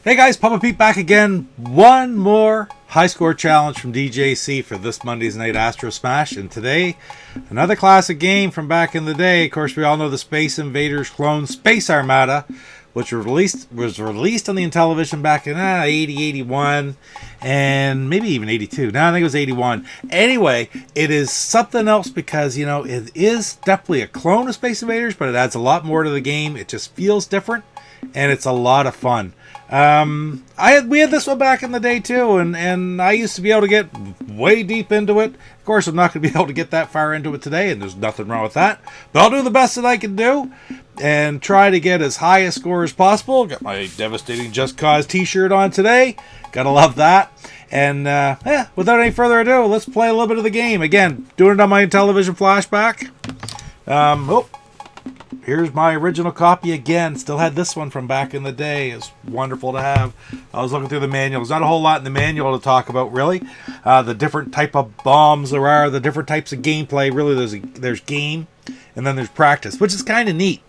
Hey guys, Papa Pete back again. One more high score challenge from DJC for this Monday's Night Astro Smash. And today, another classic game from back in the day. Of course, we all know the Space Invaders clone Space Armada, which was released on the Intellivision back in 80, 81, and maybe even 82. No, I think it was 81. Anyway, it is something else because, it is definitely a clone of Space Invaders, but it adds a lot more to the game. It just feels different, and it's a lot of fun. We had this one back in the day too, and I used to be able to get way deep into it. Of course, I'm not going to be able to get that far into it today, and there's nothing wrong with that. But I'll do the best that I can do and try to get as high a score as possible. Got my Devastating Just Cause t-shirt on today. Gotta love that. And without any further ado, let's play a little bit of the game. Again, doing it on my Intellivision flashback. Here's my original copy again. Still had this one from back in the day. It's wonderful to have. I was looking through the manual. There's not a whole lot in the manual to talk about, really. The different type of bombs there are, the different types of gameplay. Really, there's game, and then there's practice, which is kind of neat.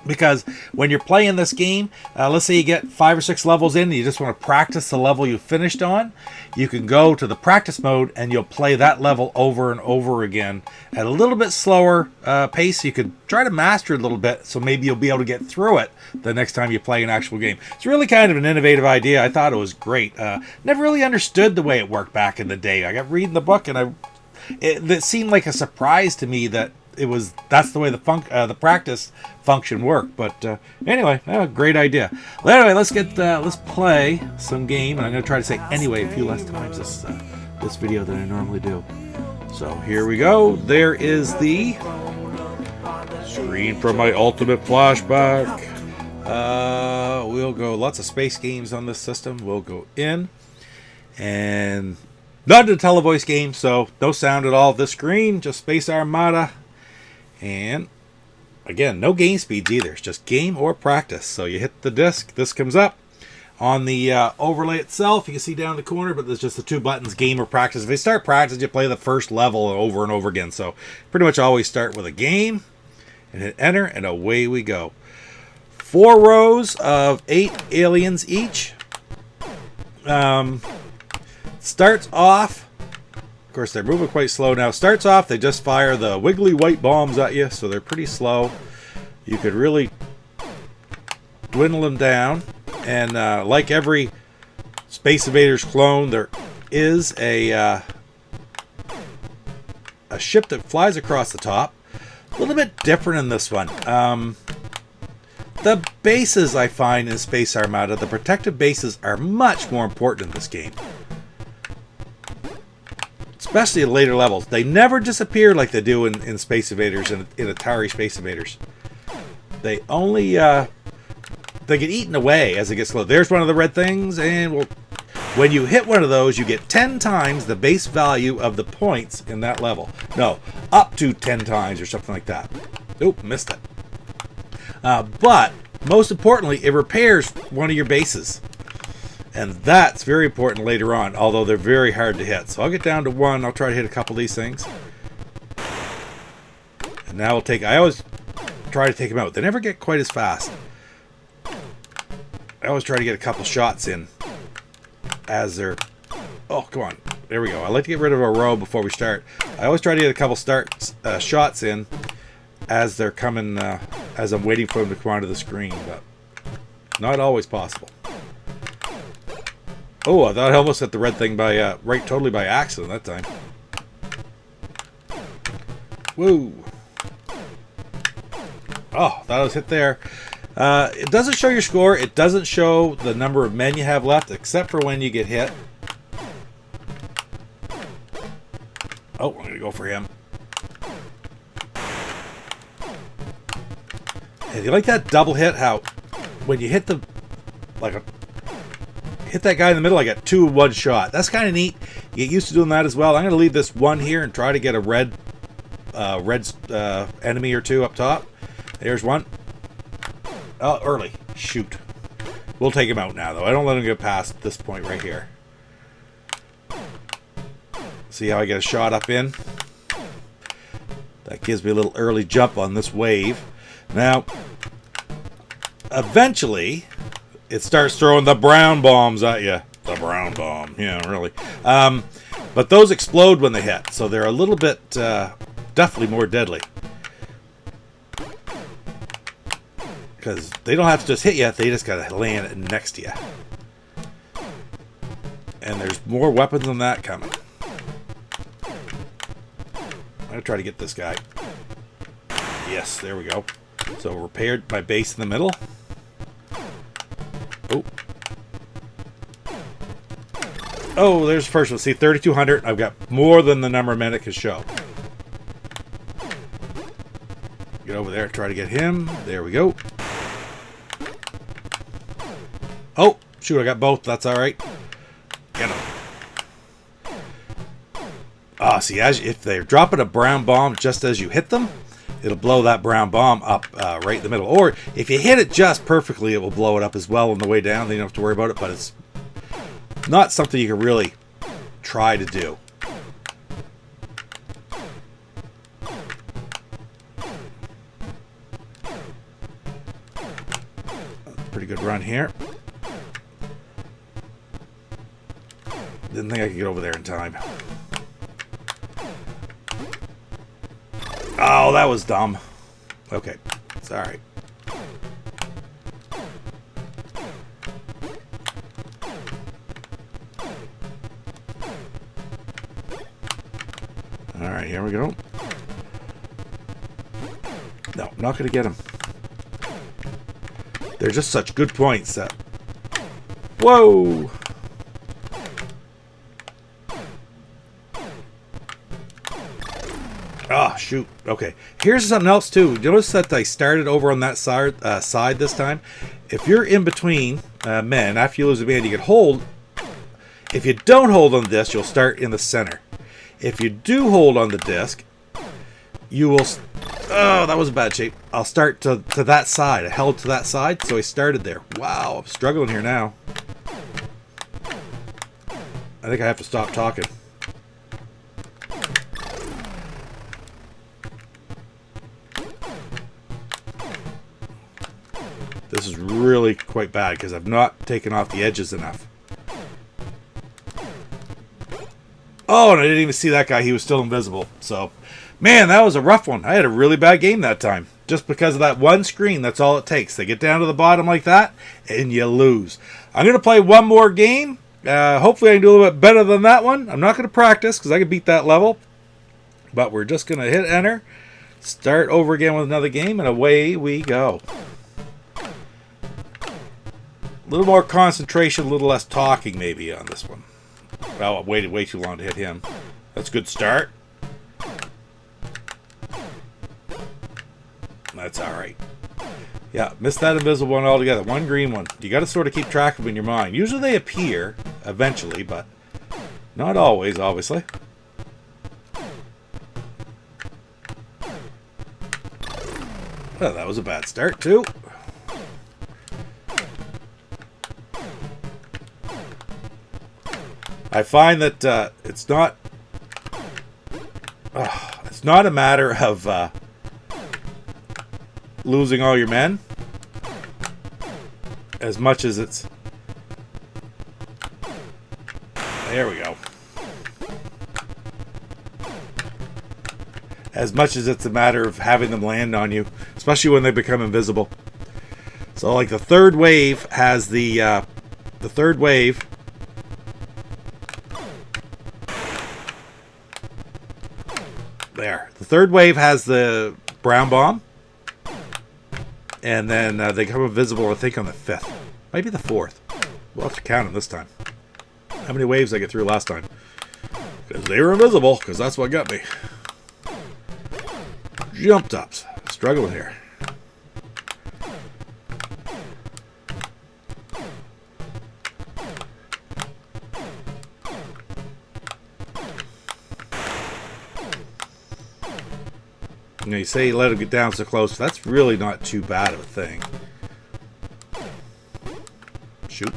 Because when you're playing this game, let's say you get 5 or 6 levels in and you just want to practice the level you finished on, you can go to the practice mode and you'll play that level over and over again at a little bit slower pace. You could try to master it a little bit, so maybe you'll be able to get through it the next time you play an actual game. It's really kind of an innovative idea. I thought it was great. Never really understood the way it worked back in the day. I got reading the book and it seemed like a surprise to me that that's the way the practice function worked. But anyway, great idea. Well, anyway, let's play some game, and I'm going to try to say anyway a few less times this video than I normally do. So here we go. There is the screen from my ultimate flashback. We'll go lots of space games on this system. We'll go in, and not a televoice game, so no sound at all. This screen, just Space Armada. And again, no game speeds either. It's just game or practice. So you hit the disc, this comes up. On the overlay itself, you can see down in the corner, but there's just the 2 buttons, game or practice. If you start practice, you play the first level over and over again. So pretty much always start with a game and hit enter, and away we go. 4 rows of 8 aliens each. Starts off. Of course, they're moving quite slow now. Starts off, they just fire the wiggly white bombs at you, so they're pretty slow. You could really dwindle them down. And like every Space Invaders clone, there is a ship that flies across the top. A little bit different in this one. The bases, I find, in Space Armada, the protective bases are much more important in this game. Especially at later levels. They never disappear like they do in Space Invaders and in Atari Space Invaders. They only they get eaten away as it gets low. There's one of the red things, and when you hit one of those, you get 10 times the base value of the points in that level. No, up to 10 times or something like that. Oop, missed it. But most importantly, it repairs one of your bases. And that's very important later on, although they're very hard to hit. So I'll get down to 1. I'll try to hit a couple of these things. And now I always try to take them out. They never get quite as fast. I always try to get a couple shots in as they're... Oh, come on. There we go. I like to get rid of a row before we start. I always try to get a couple shots in as they're coming, as I'm waiting for them to come onto the screen, but not always possible. Oh, I thought I almost hit the red thing totally by accident that time. Whoa. Oh, thought I was hit there. It doesn't show your score. It doesn't show the number of men you have left, except for when you get hit. Oh, I'm going to go for him. And you like that double hit, how when you hit hit that guy in the middle, I got 2 in 1 shot. That's kind of neat. You get used to doing that as well. I'm going to leave this 1 here and try to get a red enemy or 2 up top. There's 1. Oh, early. Shoot. We'll take him out now, though. I don't let him get past this point right here. See how I get a shot up in? That gives me a little early jump on this wave. Now, eventually, it starts throwing the brown bombs at you. The brown bomb. Yeah, really. But those explode when they hit, so they're a little bit, definitely more deadly. Because they don't have to just hit you, they just gotta land next to you. And there's more weapons than that coming. I'm gonna try to get this guy. Yes, there we go. So repaired my base in the middle. Oh. Oh, there's the first one. See, 3,200. I've got more than the number of men it can show. Get over there, try to get him. There we go. Oh, shoot, I got both. That's all right. Get him. Ah, see, if they're dropping a brown bomb just as you hit them, it'll blow that brown bomb up right in the middle. Or if you hit it just perfectly, it will blow it up as well on the way down. Then you don't have to worry about it, but it's not something you can really try to do. Pretty good run here. Didn't think I could get over there in time. Oh, that was dumb. Okay, it's all right. All right, here we go. No, I'm not going to get him. They're just such good points that... Whoa! Oh, shoot. Okay. Here's something else, too. Notice that I started over on that side this time. If you're in between men, after you lose a man, you can hold. If you don't hold on the disc, you'll start in the center. If you do hold on the disc, you will... Oh, that was a bad shape. I'll start to that side. I held to that side, so I started there. Wow, I'm struggling here now. I think I have to stop talking. This is really quite bad because I've not taken off the edges enough. Oh, and I didn't even see that guy. He was still invisible. So, man, that was a rough one. I had a really bad game that time. Just because of that one screen, that's all it takes. They get down to the bottom like that, and you lose. I'm going to play one more game. Hopefully I can do a little bit better than that one. I'm not going to practice because I can beat that level. But we're just going to hit enter, start over again with another game, and away we go. A little more concentration, a little less talking maybe on this one. Well, I waited way too long to hit him. That's a good start. That's alright. Yeah, missed that invisible one altogether. One green one. You got to sort of keep track of them in your mind. Usually they appear eventually, but not always, obviously. Well, that was a bad start, too. I find that it's not a matter of losing all your men as much as it's... There we go. As much as it's a matter of having them land on you, especially when they become invisible. So, like, the third wave has the third wave... There. The third wave has the brown bomb. And then they become invisible, I think, on the 5th. Maybe the 4th. We'll have to count them this time. How many waves I get through last time? Because they were invisible, because that's what got me. Jump tops. Struggling here. You know, you say you let him get down so close. That's really not too bad of a thing. Shoot.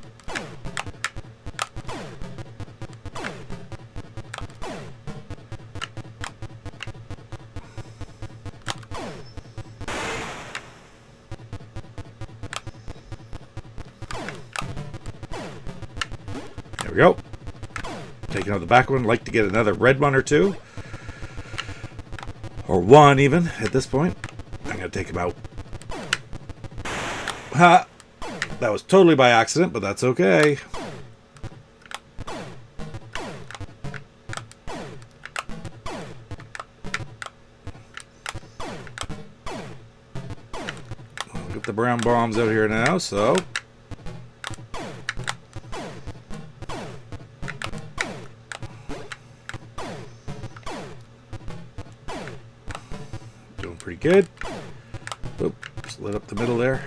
There we go. Taking out the back one. Like to get another red one or two. Or one even at this point. I'm going to take him out. Ha! That was totally by accident, but that's okay. I'll get the brown bombs out here now, so... Doing pretty good. Oop, just lit up the middle there.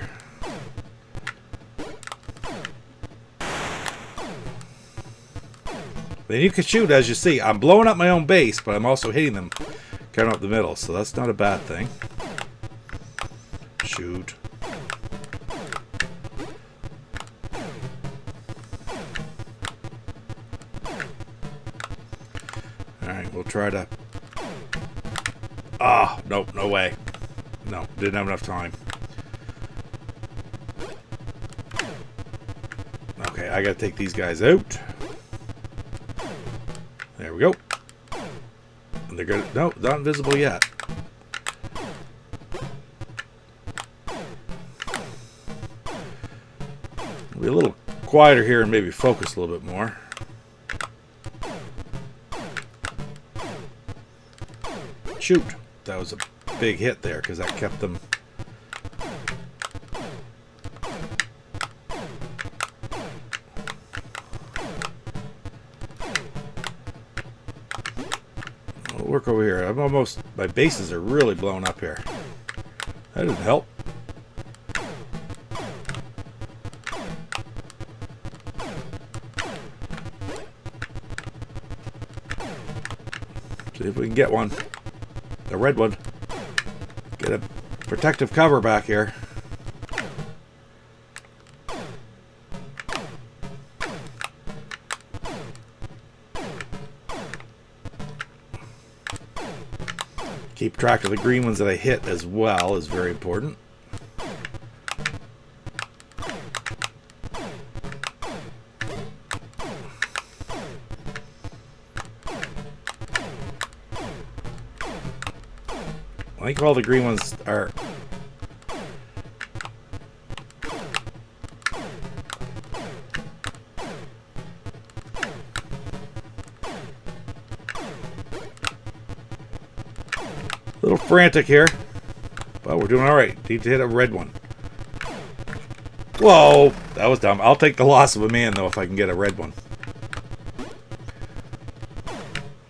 Then you can shoot, as you see. I'm blowing up my own base, but I'm also hitting them kind of up the middle, so that's not a bad thing. Shoot. Alright, we'll try to... Ah, nope, no way. No, didn't have enough time. Okay, I gotta take these guys out. There we go. And they're good. No, not invisible yet. Be a little quieter here and maybe focus a little bit more. Shoot. That was a big hit there because that kept them. We'll work over here. I'm almost, my bases are really blown up here. That didn't help. See if we can get one. A red one. Get a protective cover back here. Keep track of the green ones that I hit as well is very important. I think all the green ones are... a little frantic here, but we're doing all right. Need to hit a red one. Whoa, that was dumb. I'll take the loss of a man, though, if I can get a red one.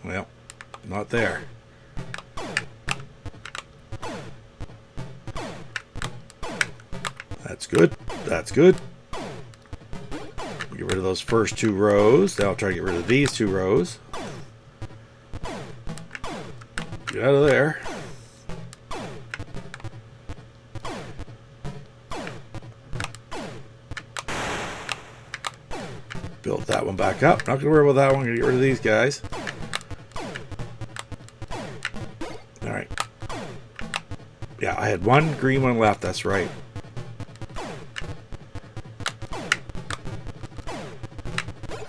Well, not there. That's good. That's good. Get rid of those first two rows. Now I'll try to get rid of these two rows. Get out of there. Build that one back up. Not going to worry about that one. Going to get rid of these guys. Alright. Yeah, I had one green one left. That's right.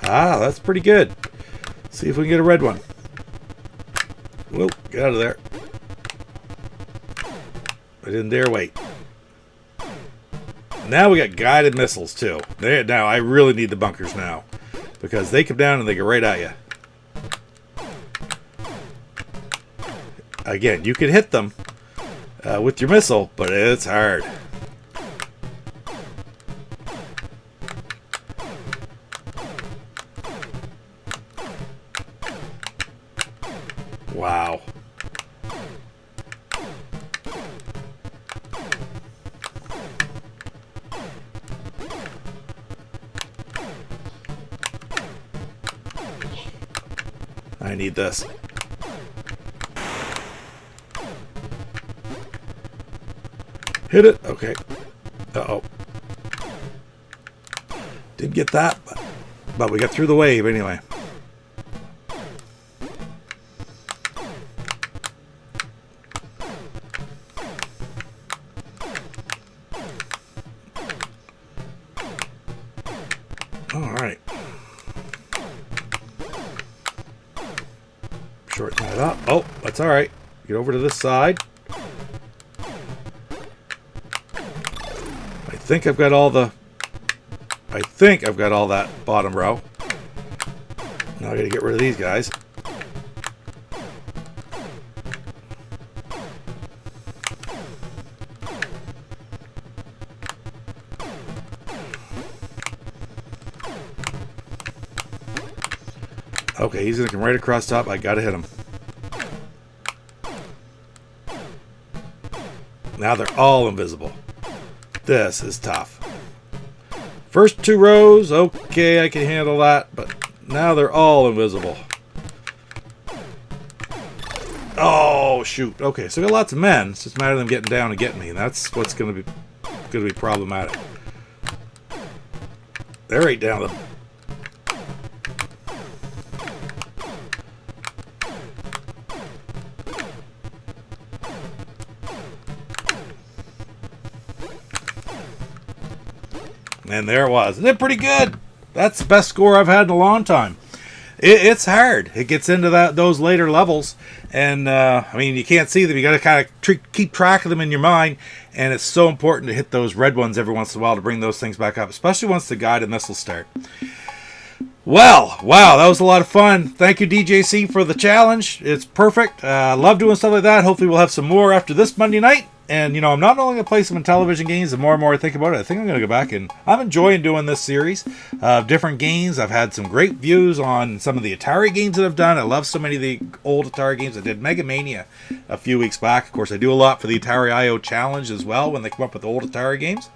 Ah, that's pretty good. See if we can get a red one. Whoa, get out of there. I didn't dare wait. Now we got guided missiles too. Now I really need the bunkers now. Because they come down and they go right at you. Again, you can hit them with your missile, but it's hard. Wow. I need this. Hit it. Okay. Uh-oh. Didn't get that, but we got through the wave anyway. All right. shorten that up. Oh, that's all right. Get over to this side. I think I've got all that bottom row. Now I gotta get rid of these guys. Okay, he's gonna come right across top. I gotta hit him. Now they're all invisible. This is tough. First 2 rows, okay, I can handle that, but now they're all invisible. Oh, shoot. Okay, so I got lots of men. It's just a matter of them getting down and getting me, and that's what's gonna be problematic. They're right down the... And there it was. It did pretty good. That's the best score I've had in a long time. It's hard. It gets into those later levels. And, I mean, you can't see them. You got to kind of keep track of them in your mind. And it's so important to hit those red ones every once in a while to bring those things back up, especially once the guide and missiles start. Well, wow, that was a lot of fun. Thank you, DJC, for the challenge. It's perfect. Love doing stuff like that. Hopefully we'll have some more after this Monday night. And, you know, I'm not only going to play some television games, the more and more I think about it, I think I'm going to go back and I'm enjoying doing this series of different games. I've had some great views on some of the Atari games that I've done. I love so many of the old Atari games. I did Mega Mania a few weeks back. Of course, I do a lot for the Atari I.O. Challenge as well when they come up with old Atari games.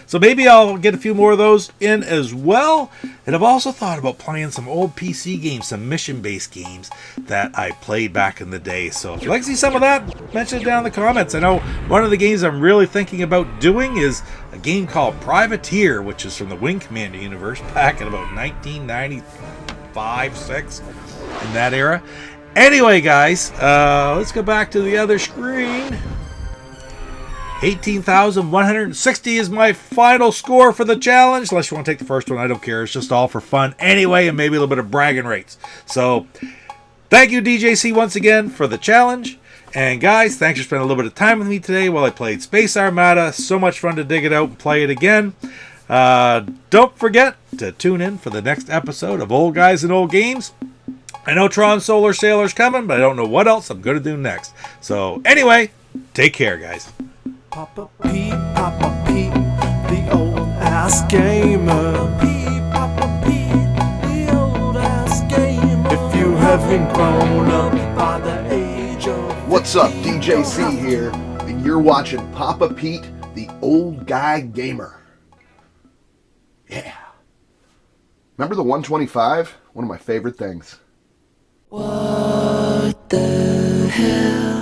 So maybe I'll get a few more of those in as well. And I've also thought about playing some old PC games, some mission-based games that I played back in the day. So if you'd like to see some of that, mention it down in the comments. I know one of the games I'm really thinking about doing is a game called Privateer, which is from the Wing Commander universe back in about 1995, 6, in that era. Anyway, guys, let's go back to the other screen. 18,160 is my final score for the challenge. Unless you want to take the first one, I don't care. It's just all for fun anyway, and maybe a little bit of bragging rights. So, thank you, DJC, once again for the challenge. And guys, thanks for spending a little bit of time with me today while I played Space Armada. So much fun to dig it out and play it again. Don't forget to tune in for the next episode of Old Guys and Old Games. I know Tron Solar Sailor's coming, but I don't know what else I'm going to do next. So, anyway, take care, guys. Papa Pete, the old ass gamer. Papa Pete, the old ass gamer. If you haven't grown up by the age of... What's up, DJC here, and you're watching Papa Pete, the old guy gamer. Yeah. Remember the 125? One of my favorite things. What the hell?